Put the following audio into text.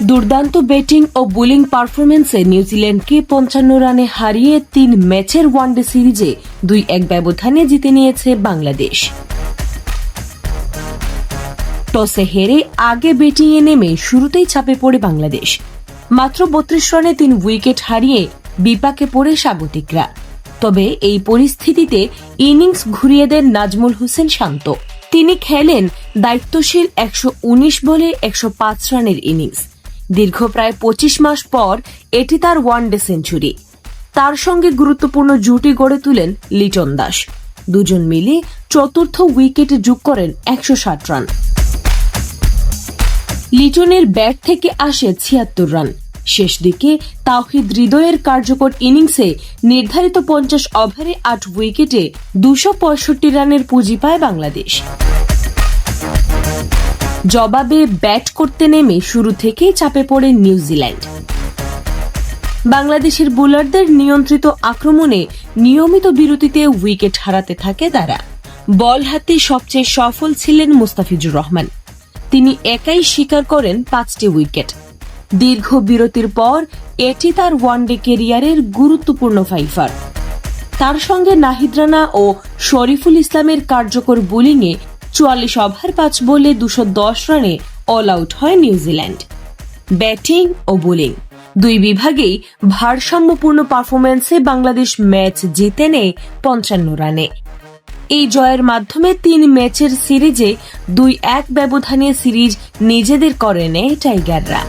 দুর্দান্ত ব্যাটিং ও বোলিং পারফরম্যান্সে নিউজিল্যান্ডকে ৫৫ রানে হারিয়ে ৩ ম্যাচের ওয়ানডে সিরিজে ২-১ ব্যবধানে জিতে নিয়েছে বাংলাদেশ। টসে হেরে আগে ব্যাটিংয়ে নেমে শুরুতেই চাপে পড়ে বাংলাদেশ। মাত্র ৩২ রানে ৩ উইকেট হারিয়ে বিপাকে পড়ে স্বাগতিকরা। তবে এই পরিস্থিতিতে ইনিংস ঘুরিয়ে দেন নাজমুল হোসেন শান্ত। তিনি খেলেন দায়িত্বশীল ১১৯ বলে ১০৫ রানের ইনিংস। দীর্ঘ প্রায় ২৫ মাস পর এটি তার ওয়ানডে সেঞ্চুরি। তার সঙ্গে গুরুত্বপূর্ণ জুটি গড়ে তুলেন লিটন দাস। দুজন মিলে চতুর্থ উইকেটে যোগ করেন ১৬০ রান। লিটনের ব্যাট থেকে আসে ৭৬ রান। শেষ দিকে তাওহিদ হৃদয়ের কার্যকর ইনিংসে নির্ধারিত ৫০ ওভারে ৮ উইকেটে ২৬৫ রানের পুঁজি পায় বাংলাদেশ। জবাবে ব্যাট করতে নেমে শুরু থেকেই চাপে পড়ে নিউজিল্যান্ড। বাংলাদেশের বোলারদের নিয়ন্ত্রিত আক্রমণে নিয়মিত বিরতিতে উইকেট হারাতে থাকে তারা। বল হাতে সবচেয়ে সফল ছিলেন মুস্তাফিজুর রহমান। তিনি একাই শিকার করেন ৫টি উইকেট। দীর্ঘ বিরতির পর এটি তার ওয়ানডে ক্যারিয়ারের গুরুত্বপূর্ণ ফাইফার। তার সঙ্গে নাহিদ রানা ও শরীফুল ইসলামের কার্যকর বোলিংয়ে ৪৪ ওভার ৫ বলে ২১০ রানে অল আউট হয় নিউজিল্যান্ড। ব্যাটিং ও বোলিং দুই বিভাগেই ভারসাম্যপূর্ণ পারফরম্যান্সে বাংলাদেশ ম্যাচ জিতে নেয় ৫৫ রানে। এই জয়ের মাধ্যমে ৩ ম্যাচের সিরিজে ২-১ ব্যবধানে সিরিজ নিজেদের করে নেয় টাইগাররা।